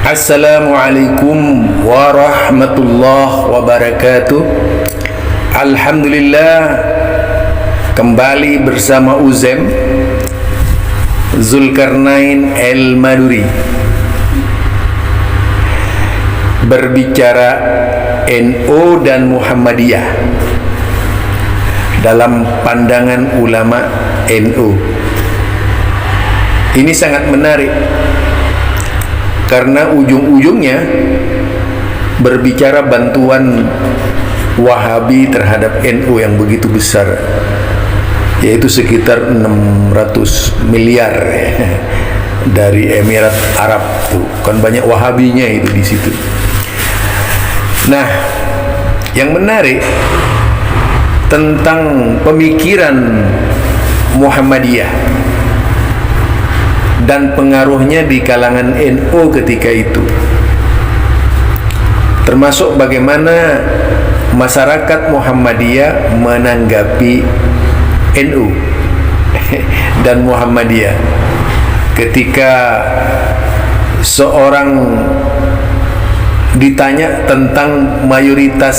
Assalamualaikum warahmatullahi wabarakatuh. Alhamdulillah, kembali bersama Uzem Zulkarnain El-Maduri berbicara NU dan Muhammadiyah dalam pandangan ulama NU. Ini sangat menarik karena ujung-ujungnya berbicara bantuan Wahabi terhadap NU yang begitu besar, yaitu sekitar 600 miliar ya, dari Emirat Arab tuh. Kan banyak Wahabinya itu di situ. Nah, yang menarik tentang pemikiran Muhammadiyah dan pengaruhnya di kalangan NU ketika itu, termasuk bagaimana masyarakat Muhammadiyah menanggapi NU dan Muhammadiyah ketika seorang ditanya tentang mayoritas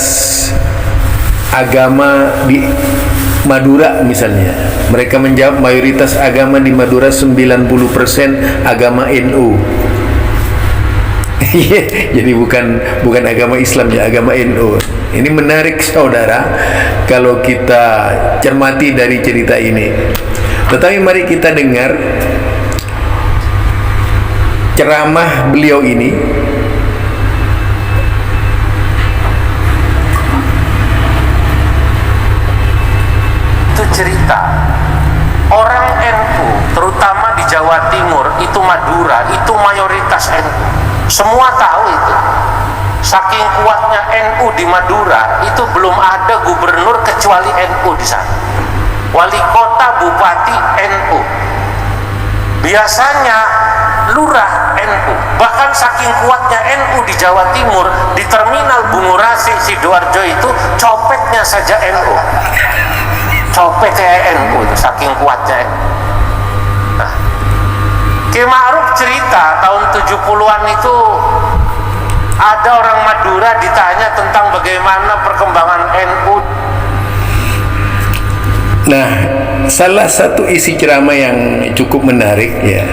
agama di Madura misalnya. Mereka menjawab mayoritas agama di Madura 90% agama NU. Jadi bukan agama Islam ya, agama NU. Ini menarik saudara kalau kita cermati dari cerita ini. Tetapi mari kita dengar ceramah beliau ini. Cerita orang NU terutama di Jawa Timur, itu Madura, itu mayoritas NU, semua tahu itu. Saking kuatnya NU di Madura, itu belum ada gubernur kecuali NU di sana, wali kota, bupati NU, biasanya lurah NU. Bahkan saking kuatnya NU di Jawa Timur, di terminal Bungurasi Sidoarjo itu copetnya saja NU, copet NU itu saking kuatnya. Nah, Ki Ma'ruf cerita tahun 70-an itu ada orang Madura ditanya tentang bagaimana perkembangan NU. Nah, salah satu isi ceramah yang cukup menarik ya,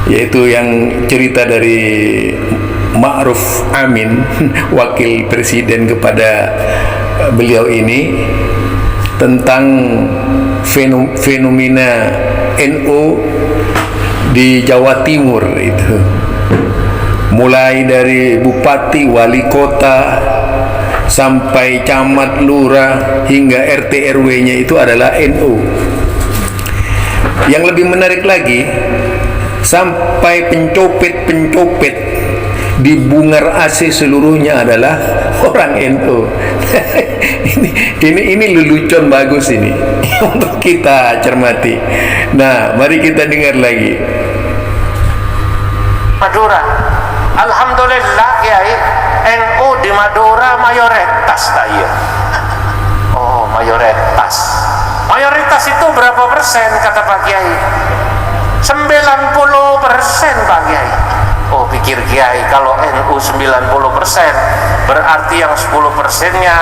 yaitu yang cerita dari Ma'ruf Amin, wakil presiden, kepada beliau ini tentang fenomena NU di Jawa Timur itu, mulai dari bupati, wali kota, sampai camat, lurah, hingga RT RW-nya itu adalah NU. Yang lebih menarik lagi, sampai pencopet di Bungar AC seluruhnya adalah orang NU. ini lelucon bagus ini untuk kita cermati. Nah, mari kita dengar lagi. Madura, alhamdulillah Kiai, NU di Madura mayoritas ya. Oh, mayoritas. Mayoritas itu berapa persen kata Pak Kiai? 90% Pak Kiai. Oh, pikir Kiai kalau NU 90%, berarti yang 10%-nya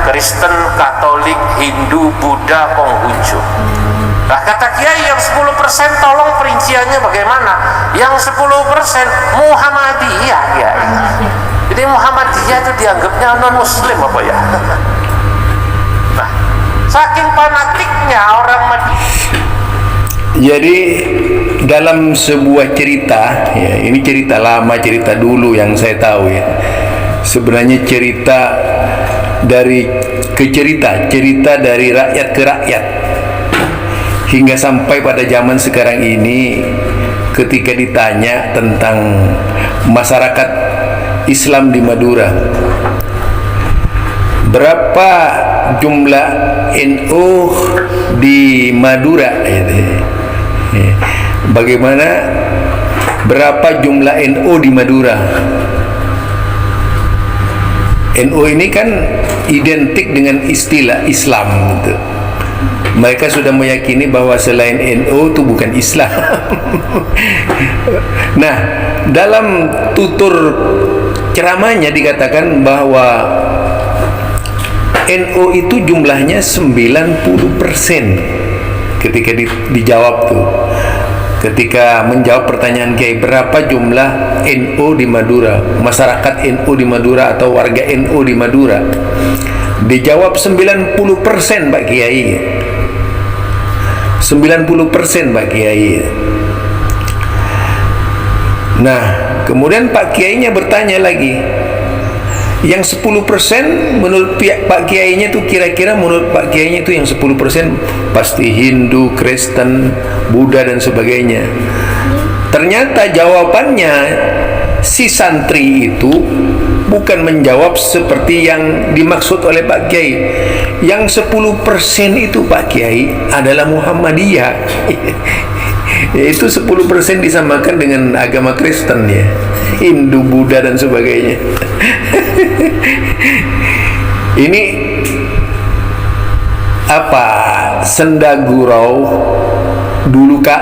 Kristen, Katolik, Hindu, Buddha, Konghucu. Nah, kata Kiai yang 10% tolong perinciannya bagaimana? Yang 10% Muhammadiyah Kiai. Jadi Muhammadiyah itu dianggapnya non-muslim apa ya? Nah, saking fanatiknya orang Madinah. Jadi dalam sebuah cerita ya, ini cerita lama, cerita dulu yang saya tahu ya, sebenarnya cerita dari cerita dari rakyat ke rakyat hingga sampai pada zaman sekarang ini, ketika ditanya tentang masyarakat Islam di Madura, berapa jumlah NU di Madura gitu. Bagaimana, berapa jumlah NU di Madura? NU ini kan identik dengan istilah Islam gitu. Mereka sudah meyakini bahwa selain NU itu bukan Islam. Nah, dalam tutur ceramahnya dikatakan bahwa NU itu jumlahnya 90%. Ketika dijawab tuh, ketika menjawab pertanyaan Kiai, berapa jumlah NU di Madura, masyarakat NU di Madura atau warga NU di Madura, dijawab 90% Pak Kiai. 90% Pak Kiai. Nah, kemudian Pak Kiainya bertanya lagi, yang 10% menurut Pak Kiainya itu kira-kira menurut Pak Kiainya itu yang 10% pasti Hindu, Kristen, Buddha dan sebagainya. Ternyata jawabannya si santri itu bukan menjawab seperti yang dimaksud oleh Pak Kiai. Yang 10% itu Pak Kiai adalah Muhammadiyah. Yaitu 10% disamakan dengan agama Kristen ya, Hindu, Buddha dan sebagainya. Ini apa, senda gurau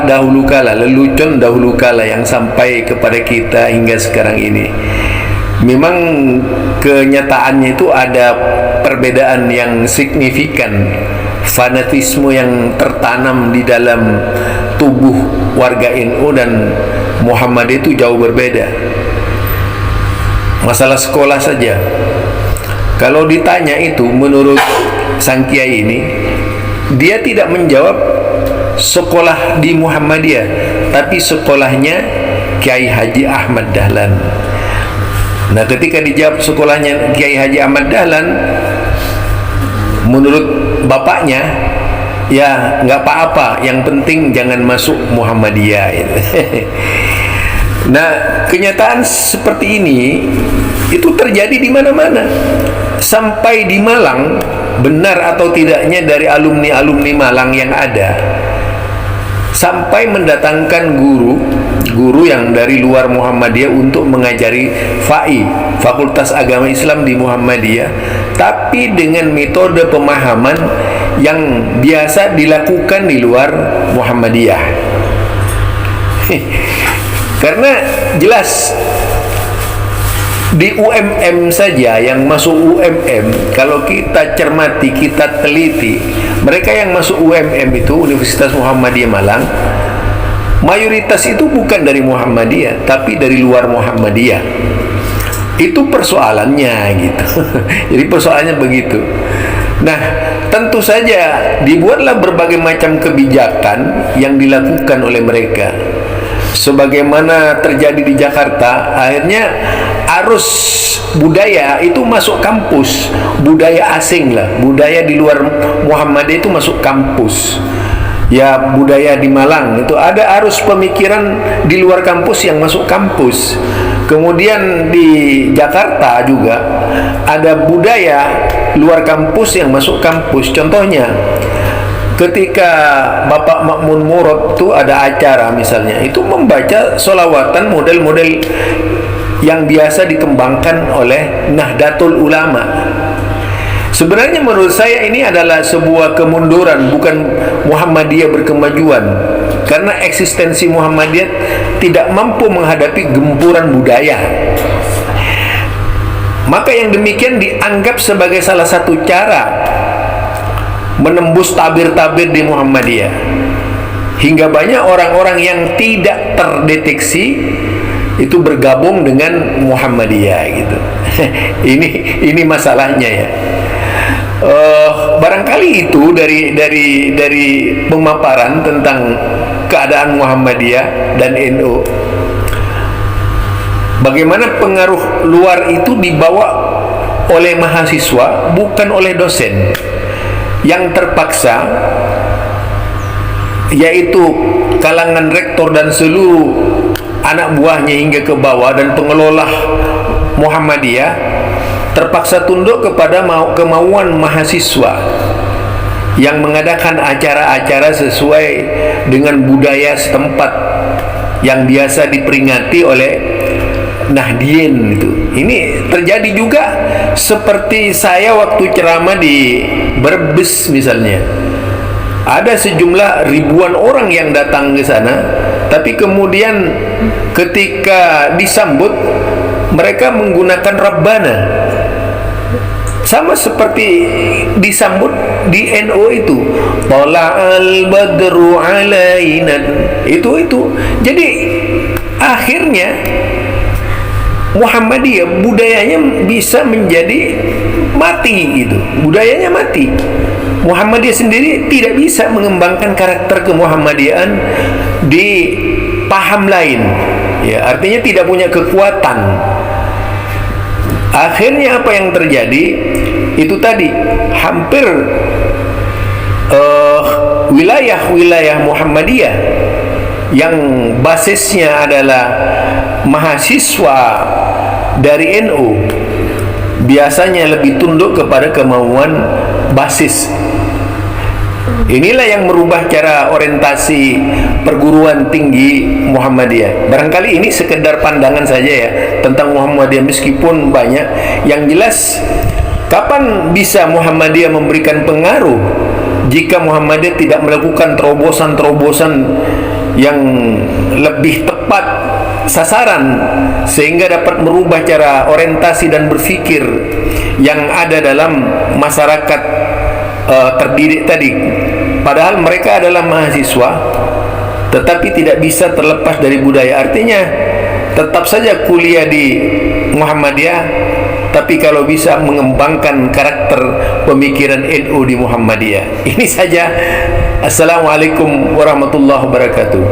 dahulu kala, lelucon dahulu kala yang sampai kepada kita hingga sekarang ini. Memang kenyataannya itu ada perbedaan yang signifikan. Fanatisme yang tertanam di dalam tubuh warga NU dan Muhammadiyah itu jauh berbeda. Masalah sekolah saja, kalau ditanya itu menurut sang kiai ini, dia tidak menjawab sekolah di Muhammadiyah, tapi sekolahnya Kiai Haji Ahmad Dahlan. Nah, ketika dijawab sekolahnya Kiai Haji Ahmad Dahlan, menurut bapaknya, ya nggak apa-apa, yang penting jangan masuk Muhammadiyah. Nah, kenyataan seperti ini itu terjadi di mana-mana, sampai di Malang. Benar atau tidaknya dari alumni-alumni Malang yang ada, sampai mendatangkan guru yang dari luar Muhammadiyah untuk mengajari FAI, Fakultas Agama Islam di Muhammadiyah, tapi dengan metode pemahaman yang biasa dilakukan di luar Muhammadiyah. Karena jelas di UMM saja, yang masuk UMM, kalau kita cermati, kita teliti, mereka yang masuk UMM itu Universitas Muhammadiyah Malang, mayoritas itu bukan dari Muhammadiyah, tapi dari luar Muhammadiyah. Itu persoalannya gitu. Jadi persoalannya begitu. Nah, tentu saja dibuatlah berbagai macam kebijakan yang dilakukan oleh mereka. Sebagaimana terjadi di Jakarta, akhirnya arus budaya itu masuk kampus, budaya asing lah, budaya di luar Muhammadiyah itu masuk kampus. Ya, budaya di Malang itu ada arus pemikiran di luar kampus yang masuk kampus. Kemudian di Jakarta juga ada budaya luar kampus yang masuk kampus. Contohnya, ketika Bapak Makmun Murad itu ada acara misalnya, itu membaca sholawatan model-model yang biasa dikembangkan oleh Nahdlatul Ulama. Sebenarnya menurut saya ini adalah sebuah kemunduran, bukan Muhammadiyah berkemajuan, karena eksistensi Muhammadiyah tidak mampu menghadapi gempuran budaya. Maka yang demikian dianggap sebagai salah satu cara menembus tabir-tabir di Muhammadiyah, hingga banyak orang-orang yang tidak terdeteksi itu bergabung dengan Muhammadiyah gitu. Ini masalahnya ya. Barangkali itu dari pemaparan tentang keadaan Muhammadiyah dan NU. Bagaimana pengaruh luar itu dibawa oleh mahasiswa, bukan oleh dosen yang terpaksa, yaitu kalangan rektor dan seluruh anak buahnya hingga ke bawah dan pengelola Muhammadiyah terpaksa tunduk kepada kemauan mahasiswa yang mengadakan acara-acara sesuai dengan budaya setempat yang biasa diperingati oleh Nahdien itu. Ini terjadi juga seperti saya waktu ceramah di Brebes misalnya. Ada sejumlah ribuan orang yang datang ke sana Tapi kemudian ketika disambut mereka menggunakan Rabbana, sama seperti disambut di NU itu, Tala'al badru alaina, itu. Jadi akhirnya Muhammadiyah budayanya bisa menjadi mati gitu, budayanya mati. Muhammadiyah sendiri tidak bisa mengembangkan karakter kemuhammadiyahan di paham lain, ya, artinya tidak punya kekuatan. Akhirnya apa yang terjadi itu tadi, hampir wilayah-wilayah Muhammadiyah yang basisnya adalah mahasiswa dari NU biasanya lebih tunduk kepada kemauan basis. Inilah yang merubah cara orientasi perguruan tinggi Muhammadiyah. Barangkali ini sekedar pandangan saja ya tentang Muhammadiyah, meskipun banyak. Yang jelas, kapan bisa Muhammadiyah memberikan pengaruh jika Muhammadiyah tidak melakukan terobosan-terobosan yang lebih tepat sasaran sehingga dapat merubah cara orientasi dan berpikir yang ada dalam masyarakat terdidik tadi. Padahal mereka adalah mahasiswa tetapi tidak bisa terlepas dari budaya. Artinya tetap saja kuliah di Muhammadiyah, tapi kalau bisa mengembangkan karakter pemikiran NU di Muhammadiyah. Ini saja. Assalamualaikum warahmatullahi wabarakatuh.